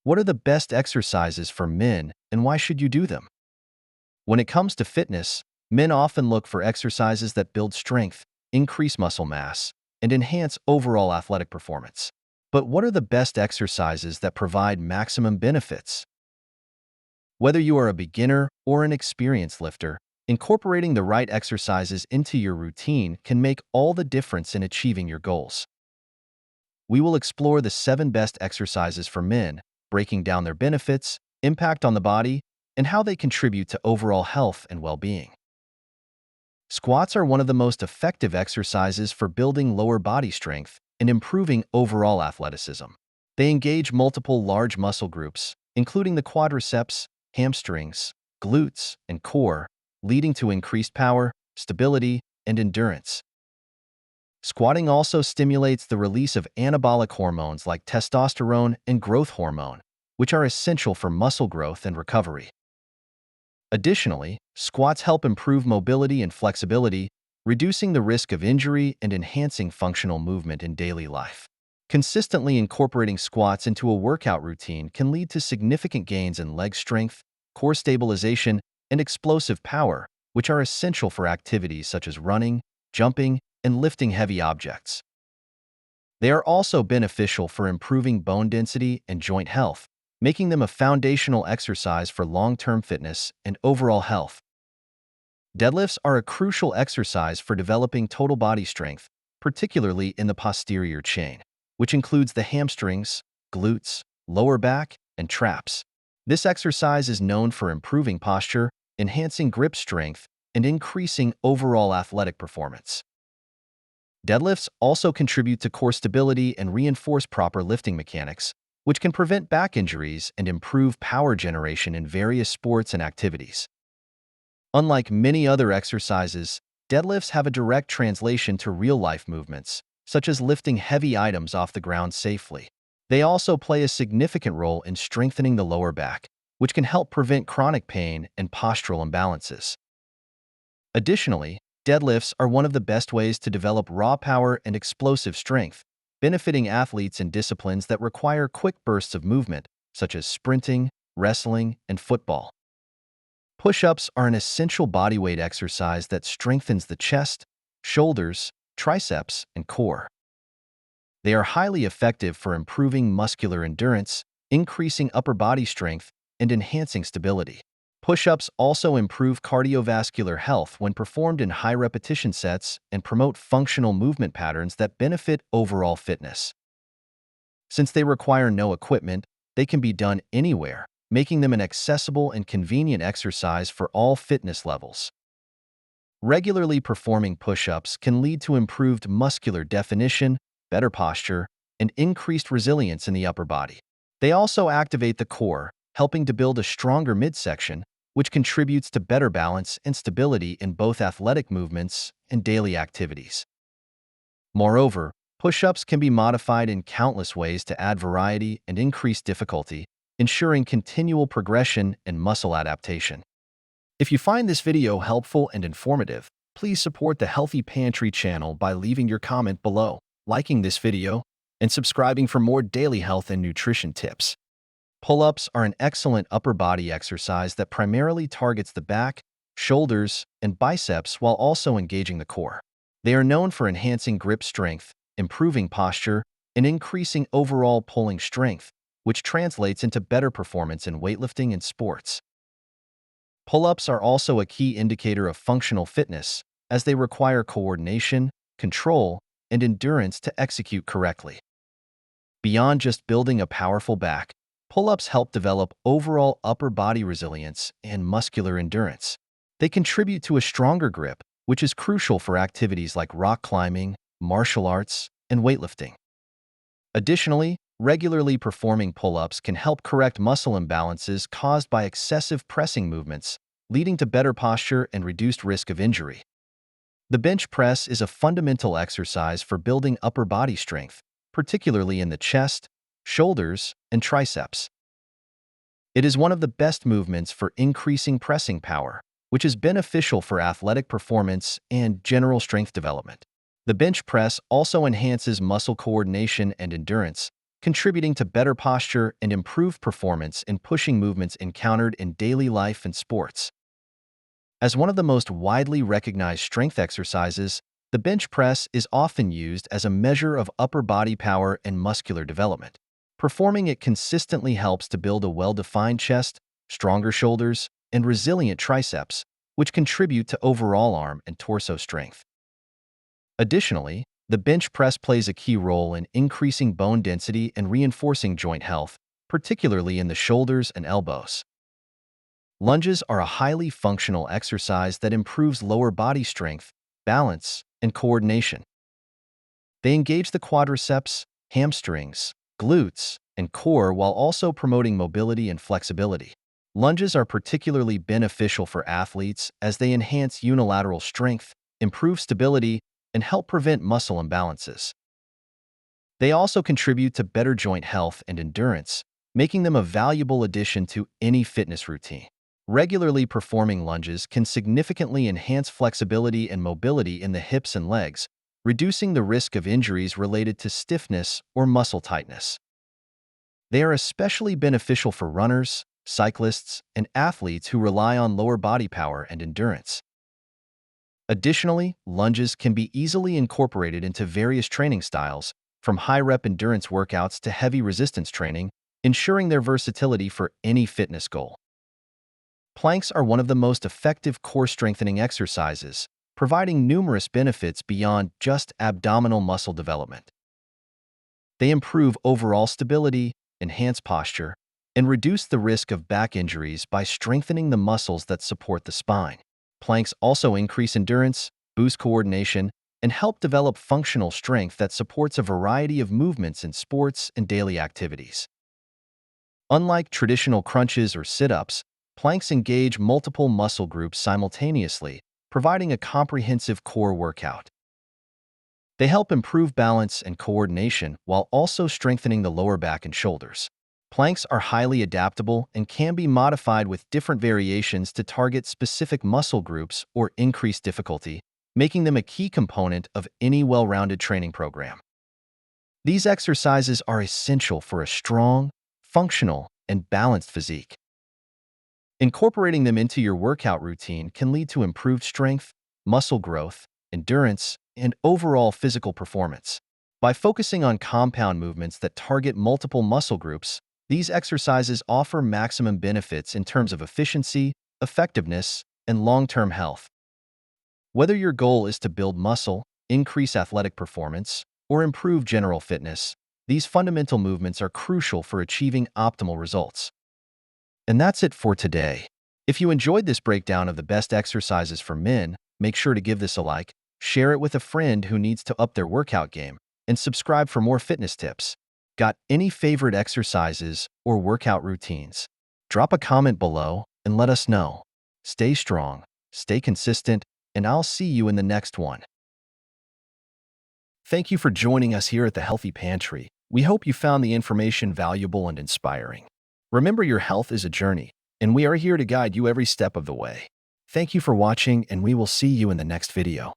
What are the best exercises for men and why should you do them? When it comes to fitness, men often look for exercises that build strength, increase muscle mass, and enhance overall athletic performance. But what are the best exercises that provide maximum benefits? Whether you are a beginner or an experienced lifter, incorporating the right exercises into your routine can make all the difference in achieving your goals. We will explore the 7 best exercises for men, breaking down their benefits, impact on the body, and how they contribute to overall health and well-being. Squats are one of the most effective exercises for building lower body strength and improving overall athleticism. They engage multiple large muscle groups, including the quadriceps, hamstrings, glutes, and core, leading to increased power, stability, and endurance. Squatting also stimulates the release of anabolic hormones like testosterone and growth hormone, which are essential for muscle growth and recovery. Additionally, squats help improve mobility and flexibility, reducing the risk of injury and enhancing functional movement in daily life. Consistently incorporating squats into a workout routine can lead to significant gains in leg strength, core stabilization, and explosive power, which are essential for activities such as running, jumping, and lifting heavy objects. They are also beneficial for improving bone density and joint health, making them a foundational exercise for long-term fitness and overall health. Deadlifts are a crucial exercise for developing total body strength, particularly in the posterior chain, which includes the hamstrings, glutes, lower back, and traps. This exercise is known for improving posture, enhancing grip strength, and increasing overall athletic performance. Deadlifts also contribute to core stability and reinforce proper lifting mechanics, which can prevent back injuries and improve power generation in various sports and activities. Unlike many other exercises, deadlifts have a direct translation to real-life movements, such as lifting heavy items off the ground safely. They also play a significant role in strengthening the lower back, which can help prevent chronic pain and postural imbalances. Additionally, deadlifts are one of the best ways to develop raw power and explosive strength, benefiting athletes in disciplines that require quick bursts of movement, such as sprinting, wrestling, and football. Push-ups are an essential bodyweight exercise that strengthens the chest, shoulders, triceps, and core. They are highly effective for improving muscular endurance, increasing upper body strength, and enhancing stability. Push-ups also improve cardiovascular health when performed in high-repetition sets and promote functional movement patterns that benefit overall fitness. Since they require no equipment, they can be done anywhere, making them an accessible and convenient exercise for all fitness levels. Regularly performing push-ups can lead to improved muscular definition, better posture, and increased resilience in the upper body. They also activate the core, helping to build a stronger midsection, which contributes to better balance and stability in both athletic movements and daily activities. Moreover, push-ups can be modified in countless ways to add variety and increase difficulty, ensuring continual progression and muscle adaptation. If you find this video helpful and informative, please support the Healthy Pantry channel by leaving your comment below, liking this video, and subscribing for more daily health and nutrition tips. Pull-ups are an excellent upper body exercise that primarily targets the back, shoulders, and biceps while also engaging the core. They are known for enhancing grip strength, improving posture, and increasing overall pulling strength, which translates into better performance in weightlifting and sports. Pull-ups are also a key indicator of functional fitness, as they require coordination, control, and endurance to execute correctly. Beyond just building a powerful back, pull-ups help develop overall upper body resilience and muscular endurance. They contribute to a stronger grip, which is crucial for activities like rock climbing, martial arts, and weightlifting. Additionally, regularly performing pull-ups can help correct muscle imbalances caused by excessive pressing movements, leading to better posture and reduced risk of injury. The bench press is a fundamental exercise for building upper body strength, particularly in the chest, shoulders, and triceps. It is one of the best movements for increasing pressing power, which is beneficial for athletic performance and general strength development. The bench press also enhances muscle coordination and endurance, contributing to better posture and improved performance in pushing movements encountered in daily life and sports. As one of the most widely recognized strength exercises, the bench press is often used as a measure of upper body power and muscular development. Performing it consistently helps to build a well-defined chest, stronger shoulders, and resilient triceps, which contribute to overall arm and torso strength. Additionally, the bench press plays a key role in increasing bone density and reinforcing joint health, particularly in the shoulders and elbows. Lunges are a highly functional exercise that improves lower body strength, balance, and coordination. They engage the quadriceps, hamstrings, glutes, and core while also promoting mobility and flexibility. Lunges are particularly beneficial for athletes as they enhance unilateral strength, improve stability, and help prevent muscle imbalances. They also contribute to better joint health and endurance, making them a valuable addition to any fitness routine. Regularly performing lunges can significantly enhance flexibility and mobility in the hips and legs, reducing the risk of injuries related to stiffness or muscle tightness. They are especially beneficial for runners, cyclists, and athletes who rely on lower body power and endurance. Additionally, lunges can be easily incorporated into various training styles, from high-rep endurance workouts to heavy resistance training, ensuring their versatility for any fitness goal. Planks are one of the most effective core-strengthening exercises, providing numerous benefits beyond just abdominal muscle development. They improve overall stability, enhance posture, and reduce the risk of back injuries by strengthening the muscles that support the spine. Planks also increase endurance, boost coordination, and help develop functional strength that supports a variety of movements in sports and daily activities. Unlike traditional crunches or sit-ups, planks engage multiple muscle groups simultaneously, providing a comprehensive core workout. They help improve balance and coordination while also strengthening the lower back and shoulders. Planks are highly adaptable and can be modified with different variations to target specific muscle groups or increase difficulty, making them a key component of any well-rounded training program. These exercises are essential for a strong, functional, and balanced physique. Incorporating them into your workout routine can lead to improved strength, muscle growth, endurance, and overall physical performance. By focusing on compound movements that target multiple muscle groups, these exercises offer maximum benefits in terms of efficiency, effectiveness, and long-term health. Whether your goal is to build muscle, increase athletic performance, or improve general fitness, these fundamental movements are crucial for achieving optimal results. And that's it for today. If you enjoyed this breakdown of the best exercises for men, make sure to give this a like, share it with a friend who needs to up their workout game, and subscribe for more fitness tips. Got any favorite exercises or workout routines? Drop a comment below and let us know. Stay strong, stay consistent, and I'll see you in the next one. Thank you for joining us here at the Healthy Pantry. We hope you found the information valuable and inspiring. Remember, your health is a journey, and we are here to guide you every step of the way. Thank you for watching, and we will see you in the next video.